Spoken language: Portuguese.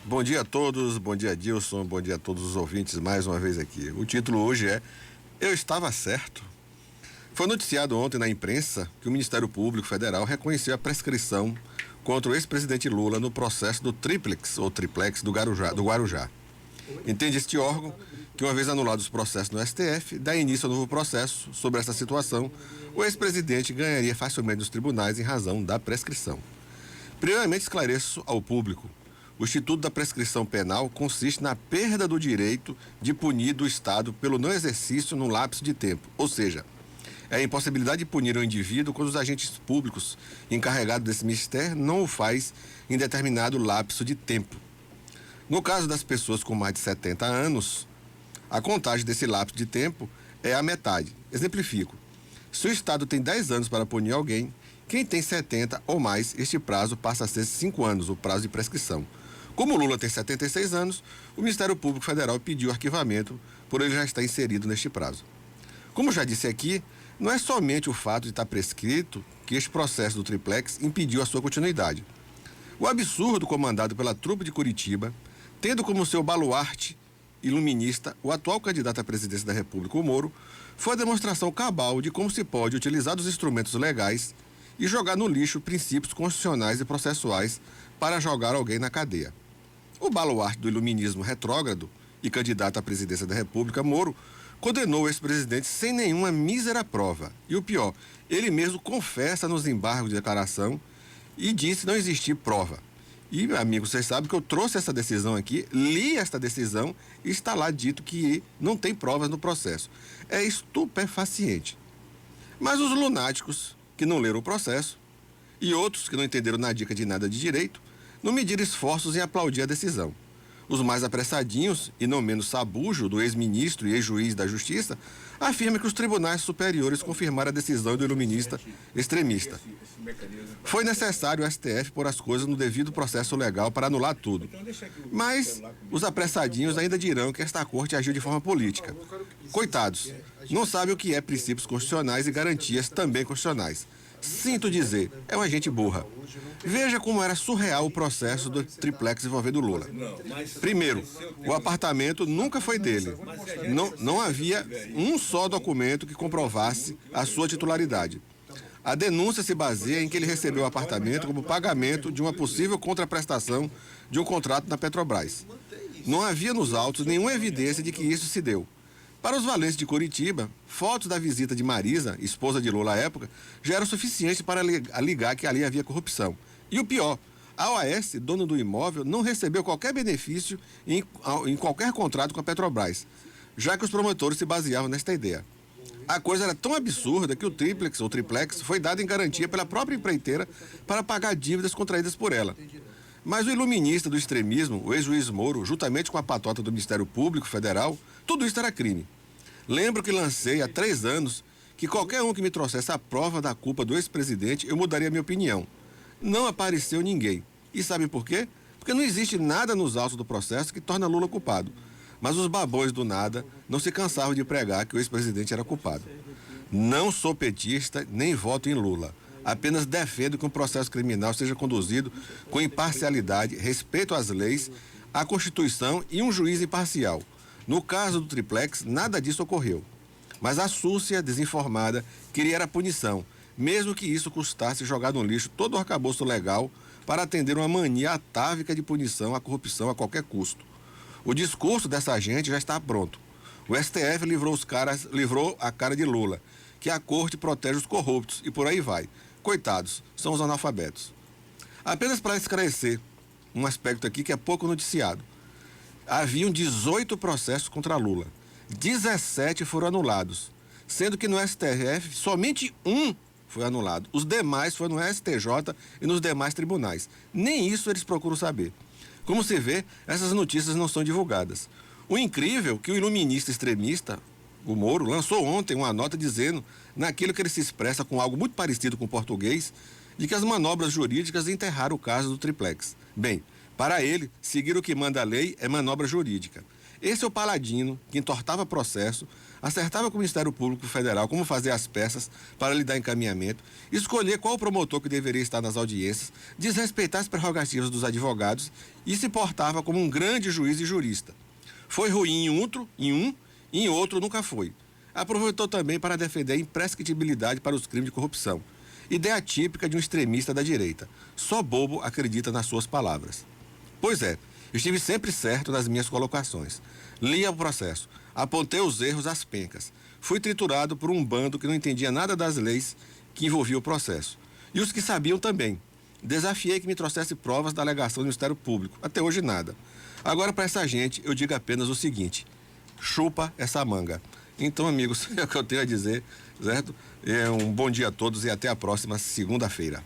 Bom dia a todos, bom dia Dilson, bom dia a todos os ouvintes mais uma vez aqui. O título hoje é Eu Estava Certo. Foi noticiado ontem na imprensa que o Ministério Público Federal reconheceu a prescrição contra o ex-presidente Lula no processo do tríplex ou triplex do Guarujá. Entende este órgão que, uma vez anulados os processos no STF, dá início ao novo processo. Sobre essa situação, o ex-presidente ganharia facilmente nos tribunais em razão da prescrição. Primeiramente, esclareço ao público. O Instituto da Prescrição Penal consiste na perda do direito de punir do Estado pelo não exercício num lapso de tempo, ou seja, é a impossibilidade de punir o indivíduo quando os agentes públicos encarregados desse mistério não o faz em determinado lapso de tempo. No caso das pessoas com mais de 70 anos, a contagem desse lapso de tempo é a metade. Exemplifico. Se o Estado tem 10 anos para punir alguém, quem tem 70 ou mais, este prazo passa a ser 5 anos, o prazo de prescrição. Como o Lula tem 76 anos, o Ministério Público Federal pediu arquivamento por ele já estar inserido neste prazo. Como já disse aqui, não é somente o fato de estar prescrito que este processo do triplex impediu a sua continuidade. O absurdo comandado pela trupe de Curitiba, tendo como seu baluarte iluminista o atual candidato à presidência da República, o Moro, foi a demonstração cabal de como se pode utilizar dos instrumentos legais e jogar no lixo princípios constitucionais e processuais para jogar alguém na cadeia. O baluarte do iluminismo retrógrado e candidato à presidência da República, Moro, condenou o ex-presidente sem nenhuma mísera prova. E o pior, ele mesmo confessa nos embargos de declaração e disse não existir prova. E, amigos, vocês sabem que eu trouxe essa decisão aqui, li esta decisão e está lá dito que não tem provas no processo. É estupefaciente. Mas os lunáticos que não leram o processo e outros que não entenderam na dica de nada de direito, não mediram esforços em aplaudir a decisão. Os mais apressadinhos, e não menos sabujo, do ex-ministro e ex-juiz da Justiça, afirma que os tribunais superiores confirmaram a decisão do iluminista extremista. Foi necessário o STF pôr as coisas no devido processo legal para anular tudo. Mas os apressadinhos ainda dirão que esta corte agiu de forma política. Coitados, não sabem o que é princípios constitucionais e garantias também constitucionais. Sinto dizer, é uma gente burra. Veja como era surreal o processo do triplex envolvendo Lula. Primeiro, o apartamento nunca foi dele. Não havia um só documento que comprovasse a sua titularidade. A denúncia se baseia em que ele recebeu o apartamento como pagamento de uma possível contraprestação de um contrato na Petrobras. Não havia nos autos nenhuma evidência de que isso se deu. Para os valentes de Curitiba, fotos da visita de Marisa, esposa de Lula à época, já eram suficientes para ligar que ali havia corrupção. E o pior, a OAS, dono do imóvel, não recebeu qualquer benefício em qualquer contrato com a Petrobras, já que os promotores se baseavam nesta ideia. A coisa era tão absurda que o tríplex ou triplex foi dado em garantia pela própria empreiteira para pagar dívidas contraídas por ela. Mas o iluminista do extremismo, o ex-juiz Moro, juntamente com a patota do Ministério Público Federal, tudo isso era crime. Lembro que lancei há 3 anos que qualquer um que me trouxesse a prova da culpa do ex-presidente, eu mudaria minha opinião. Não apareceu ninguém. E sabem por quê? Porque não existe nada nos autos do processo que torna Lula culpado. Mas os babões do nada não se cansavam de pregar que o ex-presidente era culpado. Não sou petista, nem voto em Lula. Apenas defendo que um processo criminal seja conduzido com imparcialidade, respeito às leis, à Constituição e um juiz imparcial. No caso do triplex, nada disso ocorreu. Mas a súcia, desinformada, queria a punição, mesmo que isso custasse jogar no lixo todo o arcabouço legal para atender uma mania atávica de punição à corrupção a qualquer custo. O discurso dessa gente já está pronto. O STF livrou a cara de Lula, que a corte protege os corruptos e por aí vai. Coitados, são os analfabetos. Apenas para esclarecer um aspecto aqui que é pouco noticiado. Haviam 18 processos contra Lula. 17 foram anulados, sendo que no STF somente um foi anulado. Os demais foram no STJ e nos demais tribunais. Nem isso eles procuram saber. Como se vê, essas notícias não são divulgadas. O incrível é que o iluminista extremista, o Moro, lançou ontem uma nota dizendo, naquilo que ele se expressa com algo muito parecido com o português, de que as manobras jurídicas enterraram o caso do triplex. Bem, para ele, seguir o que manda a lei é manobra jurídica. Esse é o paladino que entortava processo, acertava com o Ministério Público Federal como fazer as peças para lhe dar encaminhamento, escolher qual promotor que deveria estar nas audiências, desrespeitar as prerrogativas dos advogados e se portava como um grande juiz e jurista. Foi ruim em um e em outro nunca foi. Aproveitou também para defender a imprescritibilidade para os crimes de corrupção. Ideia típica de um extremista da direita. Só bobo acredita nas suas palavras. Pois é, estive sempre certo nas minhas colocações. Li o processo, apontei os erros às pencas. Fui triturado por um bando que não entendia nada das leis que envolviam o processo. E os que sabiam também. Desafiei que me trouxesse provas da alegação do Ministério Público. Até hoje nada. Agora, para essa gente, eu digo apenas o seguinte: chupa essa manga. Então, amigos, é o que eu tenho a dizer, certo? Um bom dia a todos e até a próxima segunda-feira.